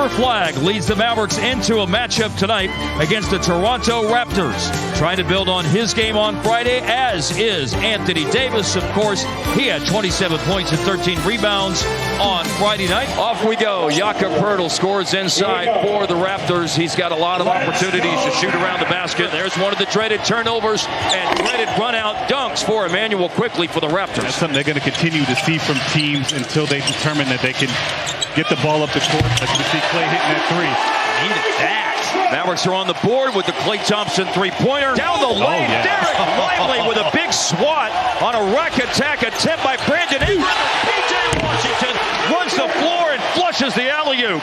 Cooper Flagg leads the Mavericks into a matchup tonight against the Toronto Raptors. Trying to build on his game on Friday, as is Anthony Davis. Of course, he had 27 points and 13 rebounds on Friday night. Off we go. Jakob Poeltl scores inside for the Raptors. He's got a lot of opportunities to shoot around the basket. There's one of the dreaded turnovers and dreaded run-out dunks for Emmanuel Quickly for the Raptors. That's something they're going to continue to see from teams until they determine that they can get the ball up the court. Like you see Klay hitting that three. Needed that. Mavericks are on the board with the Klay Thompson three-pointer. Down the lane, Derek Lively with a big swat on a rack attack attempt by Brandon Ingram. P.J. Washington runs the floor and flushes the alley-oop.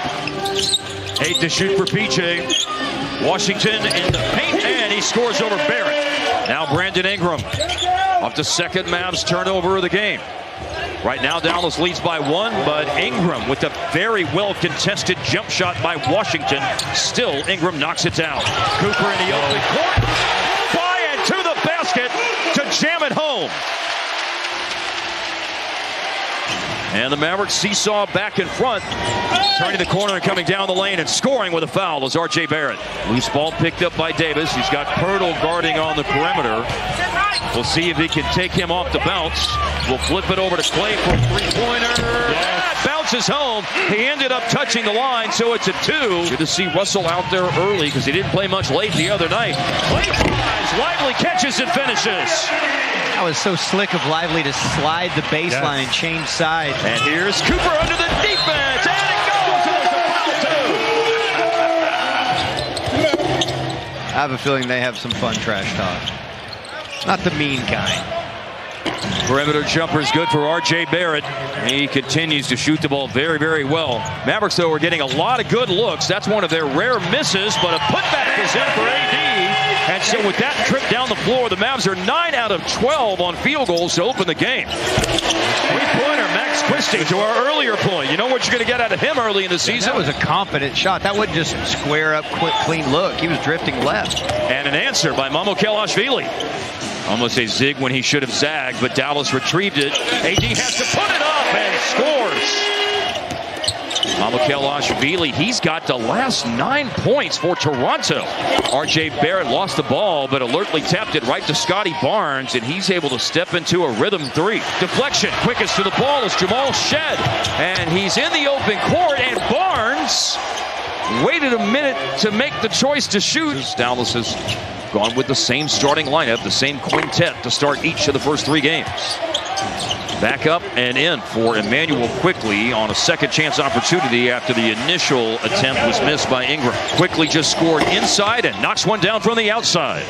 8 to shoot for P.J. Washington in the paint, and he scores over Barrett. Now Brandon Ingram up to second Mavs turnover of the game. Right now, Dallas leads by 1, but Ingram with a very well-contested jump shot by Washington. Still, Ingram knocks it down. Cooper in the open court. By and to the basket to jam it home. And the Mavericks seesaw back in front. Turning the corner and coming down the lane and scoring with a foul is R.J. Barrett. Loose ball picked up by Davis. He's got Poeltl guarding on the perimeter. We'll see if he can take him off the bounce. We'll flip it over to Klay for a three-pointer. That bounces home. He ended up touching the line, so it's a 2. Good to see Russell out there early because he didn't play much late the other night. Klay tries, Lively catches and finishes. That was so slick of Lively to slide the baseline and change sides. And here's Cooper under the defense, and it goes, and it's a foul too. I have a feeling they have some fun trash talk. Not the mean kind. Perimeter jumper is good for R.J. Barrett. He continues to shoot the ball very, very well. Mavericks, though, are getting a lot of good looks. That's one of their rare misses, but a putback is in for AD. And so with that trip down the floor, the Mavs are 9 out of 12 on field goals to open the game. Three-pointer, Max Christie, to our earlier point. You know what you're going to get out of him early in the season? That was a confident shot. That wasn't just square up, quick, clean look. He was drifting left. And an answer by Mamukelashvili. Almost a zig when he should have zagged, but Dallas retrieved it. AD has to put it up and scores. Mamukelashvili, he's got the last 9 points for Toronto. R.J. Barrett lost the ball, but alertly tapped it right to Scotty Barnes, and he's able to step into a rhythm 3. Deflection, quickest to the ball is Jamal Shed, and he's in the open court, and Barnes waited a minute to make the choice to shoot. Dallas has gone with the same starting lineup, the same quintet to start each of the first 3 games. Back up and in for Emmanuel Quickly on a second chance opportunity after the initial attempt was missed by Ingram. Quickly just scored inside and knocks one down from the outside.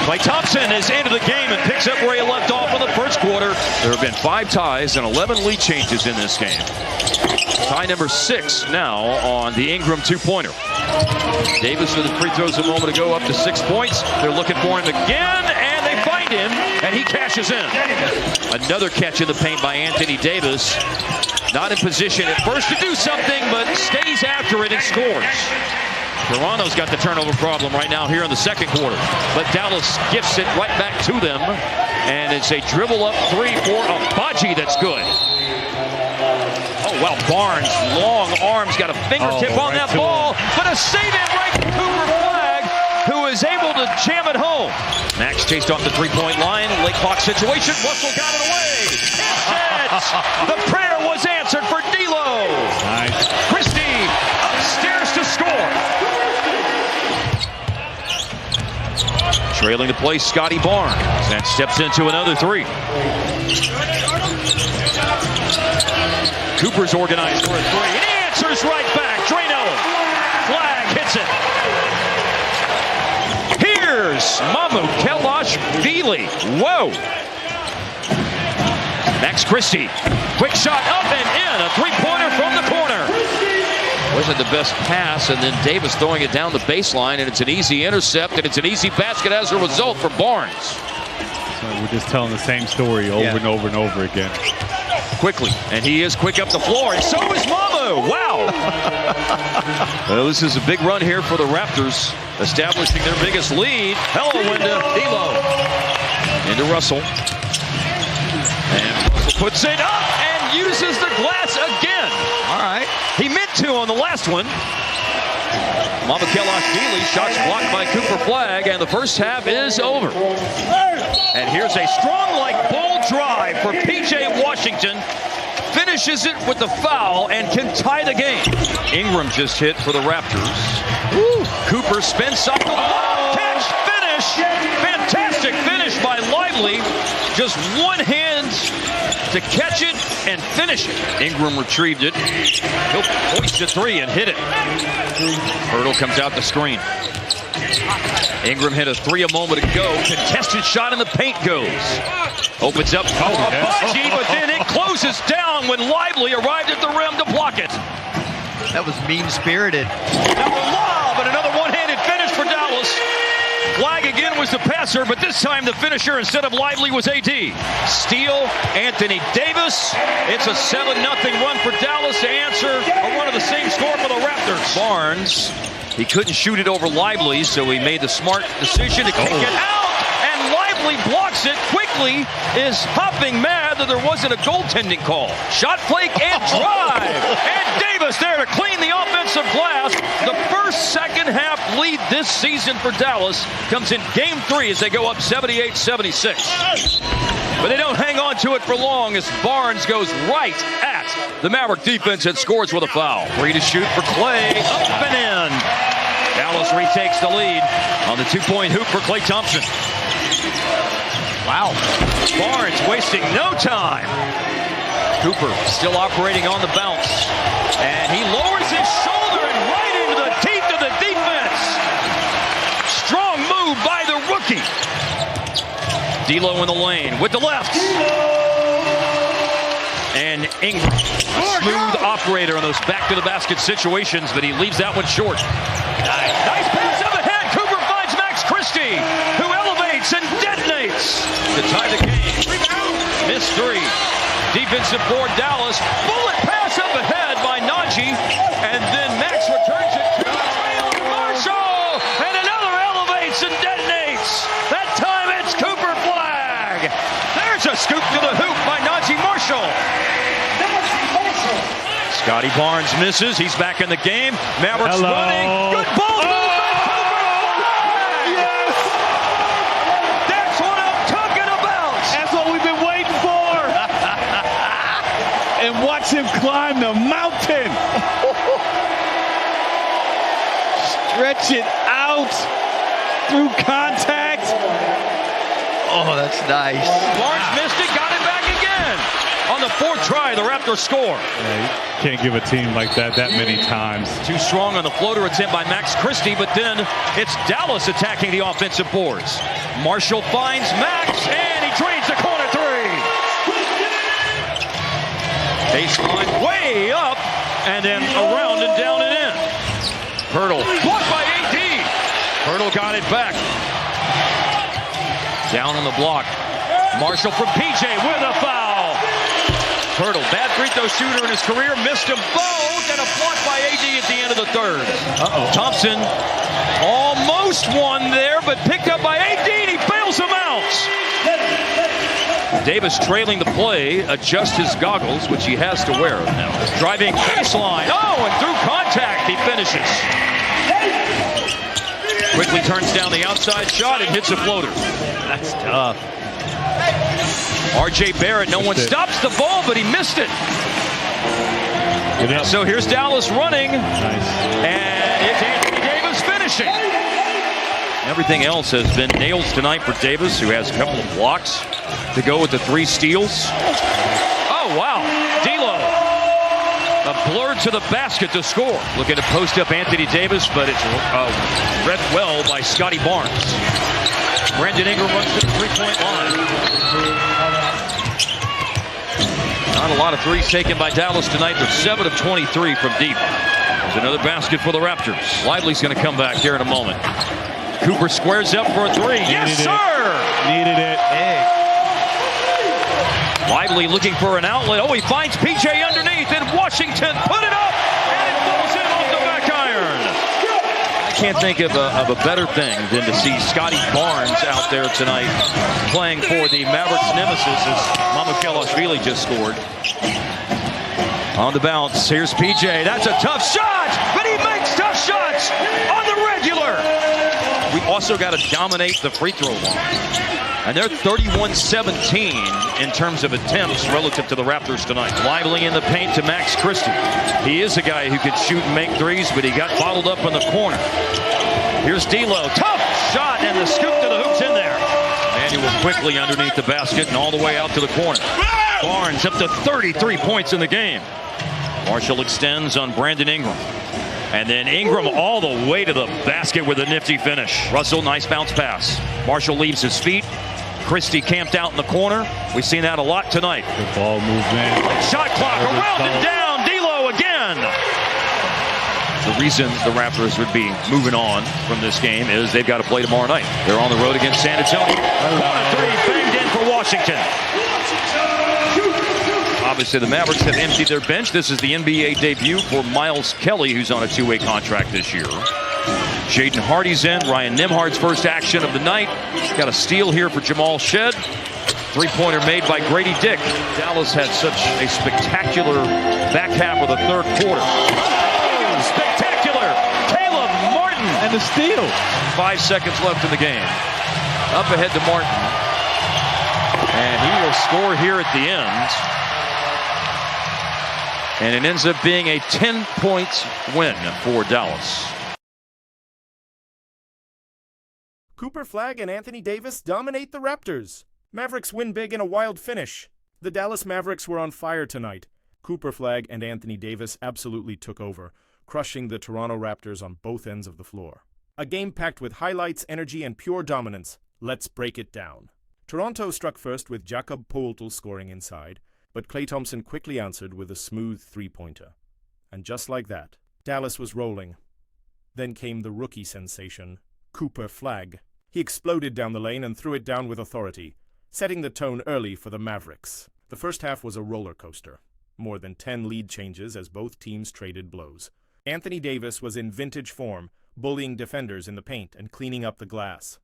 Klay Thompson is into the game and picks up where he left off in the first quarter. There have been 5 ties and 11 lead changes in this game. Tie number 6 now on the Ingram two-pointer. Davis with the free throws a moment ago, up to 6 points. They're looking for him again, and they find him, and he cashes in. Another catch in the paint by Anthony Davis. Not in position at first to do something, but stays after it and scores. Toronto's got the turnover problem right now here in the second quarter, but Dallas gifts it right back to them, and it's a dribble up 3 for Agbaji that's good. Oh, well, Barnes, long arms, got a fingertip on that ball, but a save-in right to Cooper Flagg, who is able to jam it home. Max chased off the three-point line, late clock situation, Russell got it away. The prayer was answered for D'Lo. Nice. Christie upstairs to score. Trailing the play, Scotty Barnes, and steps into another 3. Cooper's organized for a 3, and he answers right back. Drano. Flagg hits it. Here's Mamukelashvili. Whoa. Max Christie. Quick shot up and in. A 3-pointer from the corner. Wasn't the best pass, and then Davis throwing it down the baseline, and it's an easy intercept, and it's an easy basket as a result for Barnes. So we're just telling the same story over and over and over again. Quickly, and he is quick up the floor, and so is Mamu. Wow. Well, this is a big run here for the Raptors, establishing their biggest lead. Hello, Wenda. D'Lo. Into Russell. And Russell puts it up and uses uses the glass again. All right. He meant to on the last one. Mavericks shots blocked by Cooper Flagg, and the first half is over. And here's a strong like ball drive for P.J. Washington. Finishes it with the foul and can tie the game. Ingram just hit for the Raptors. Woo. Cooper spins cycle. Catch, finish. Fantastic finish by Lively. Just one hand to catch it and finish it. Ingram retrieved it. He'll hoist a three and hit it. Hurdle comes out the screen. Ingram hit a three a moment ago. Contested shot in the paint goes. Opens up Abaji, but then it closes down when Lively arrived at the rim to block it. That was mean-spirited. Now a lob and another one-handed finish for Dallas. Flagg again was the passer, but this time the finisher instead of Lively was AD. Steal, Anthony Davis. It's a 7-0 run for Dallas to answer a run of the same score for the Raptors. Barnes, he couldn't shoot it over Lively, so he made the smart decision to kick it out. And Lively blocks it quickly, is hopping mad that there wasn't a goaltending call. Shot flake and drive. And Davis there to clean the offensive glass. The first second half lead this season for Dallas comes in game 3 as they go up 78-76. But they don't hang on to it for long as Barnes goes right at the Maverick defense and scores with a foul. Free to shoot for Clay. Up and in. Dallas retakes the lead on the two-point hoop for Klay Thompson. Wow. Barnes wasting no time. Cooper still operating on the bounce. And he lowers his shoulder and right into the teeth of the defense. Strong move by the rookie. D'Lo in the lane with the left. And Ingram, a smooth operator on those back-to-the-basket situations, but he leaves that one short. Nice pass up ahead. Cooper finds Max Christie, who elevates and detonates to tie the game. Missed three. Defensive board Dallas. Bullet pass up ahead by Najee. And then Max returns it to Marshall. And another elevates and detonates. That time it's Cooper Flagg. There's a scoop to the hoop by Najee Marshall. Scotty Barnes misses. He's back in the game. Mavericks running. Good ball move by Cooper Flagg. Yes. That's what I'm talking about. That's what we've been waiting for. And watch him climb the mountain. Stretch it out through contact. Oh, that's nice. Barnes missed it. Got it back again. On the fourth try, the Raptors score. Yeah, you can't give a team like that many times. Too strong on the floater attempt by Max Christie, but then it's Dallas attacking the offensive boards. Marshall finds Max, and he drains the corner three. Baseline way up, and then around and down and in. Hurdle blocked by AD. Hurdle got it back. Down on the block. Marshall from PJ with a foul. Hurdle, bad free throw shooter in his career, missed them both, and a block by AD at the end of the third. Thompson almost won there, but picked up by AD, and he bails him out. Davis trailing the play, adjusts his goggles, which he has to wear now. Driving baseline, and through contact, he finishes. Quickly turns down the outside shot and hits a floater. That's tough. R.J. Barrett, no one stops the ball, but he missed it. So here's Dallas running, and it's Anthony Davis finishing. Everything else has been nails tonight for Davis, who has a couple of blocks to go with the 3 steals. Oh, wow. D'Lo, a blur to the basket to score. Looking to post up Anthony Davis, but it's read well by Scotty Barnes. Brandon Ingram runs to the three-point line. Not a lot of threes taken by Dallas tonight. They're 7 of 23 from deep. There's another basket for the Raptors. Lively's going to come back here in a moment. Cooper squares up for a three. Yes, sir! Needed it. Hey. Lively looking for an outlet. Oh, he finds PJ underneath, and Washington put it up, and it falls in off the back iron. I can't think of a better thing than to see Scotty Barnes out there tonight playing for the Mavericks nemesis as Mamukelashvili just scored. On the bounce, here's PJ. That's a tough shot, but he makes tough shots on the regular. We also got to dominate the free throw line. And they're 31-17 in terms of attempts relative to the Raptors tonight. Lively in the paint to Max Christie. He is a guy who can shoot and make threes, but he got bottled up in the corner. Here's D'Lo. Tough shot, and the scoop to the hoops in there. Manuel quickly underneath the basket and all the way out to the corner. Barnes up to 33 points in the game. Marshall extends on Brandon Ingram. And then Ingram all the way to the basket with a nifty finish. Russell, nice bounce pass. Marshall leaves his feet. Christie camped out in the corner. We've seen that a lot tonight. The ball movement. Shot clock around and down. D'Lo again. The reason the Raptors would be moving on from this game is they've got to play tomorrow night. They're on the road against San Antonio. 1-3 banged in for Washington. Obviously, the Mavericks have emptied their bench. This is the NBA debut for Miles Kelly, who's on a two-way contract this year. Jaden Hardy's in. Ryan Nembhard's first action of the night. Got a steal here for Jamal Shed. Three-pointer made by Grady Dick. Dallas had such a spectacular back half of the third quarter. Oh, spectacular! Caleb Martin! And the steal. 5 seconds left in the game. Up ahead to Martin. And he will score here at the end. And it ends up being a 10-point win for Dallas. Cooper Flagg and Anthony Davis dominate the Raptors. Mavericks win big in a wild finish. The Dallas Mavericks were on fire tonight. Cooper Flagg and Anthony Davis absolutely took over, crushing the Toronto Raptors on both ends of the floor. A game packed with highlights, energy, and pure dominance. Let's break it down. Toronto struck first with Jakob Poeltl scoring inside, but Klay Thompson quickly answered with a smooth three-pointer. And just like that, Dallas was rolling. Then came the rookie sensation, Cooper Flagg. He exploded down the lane and threw it down with authority, setting the tone early for the Mavericks. The first half was a roller coaster. More than 10 lead changes as both teams traded blows. Anthony Davis was in vintage form, bullying defenders in the paint and cleaning up the glass.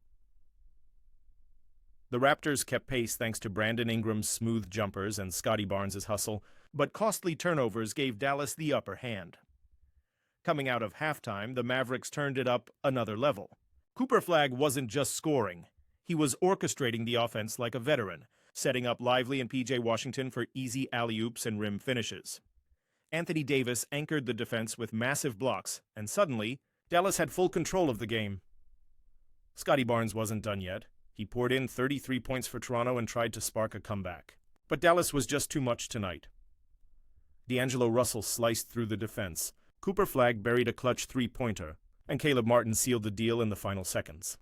The Raptors kept pace thanks to Brandon Ingram's smooth jumpers and Scotty Barnes' hustle, but costly turnovers gave Dallas the upper hand. Coming out of halftime, the Mavericks turned it up another level. Cooper Flagg wasn't just scoring. He was orchestrating the offense like a veteran, setting up Lively and PJ Washington for easy alley-oops and rim finishes. Anthony Davis anchored the defense with massive blocks, and suddenly, Dallas had full control of the game. Scotty Barnes wasn't done yet. He poured in 33 points for Toronto and tried to spark a comeback. But Dallas was just too much tonight. D'Angelo Russell sliced through the defense. Cooper Flagg buried a clutch three-pointer, and Caleb Martin sealed the deal in the final seconds.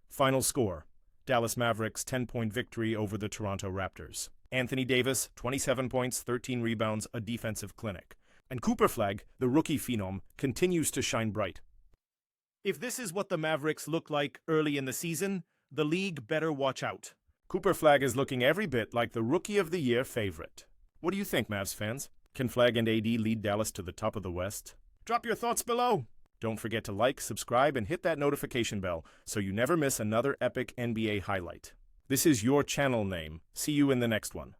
Final score, Dallas Mavericks 10-point victory over the Toronto Raptors. Anthony Davis, 27 points, 13 rebounds, a defensive clinic. And Cooper Flagg, the rookie phenom, continues to shine bright. If this is what the Mavericks look like early in the season, the league better watch out. Cooper Flagg is looking every bit like the Rookie of the Year favorite. What do you think, Mavs fans? Can Flagg and AD lead Dallas to the top of the West? Drop your thoughts below. Don't forget to like, subscribe, and hit that notification bell so you never miss another epic NBA highlight. This is your channel name. See you in the next one.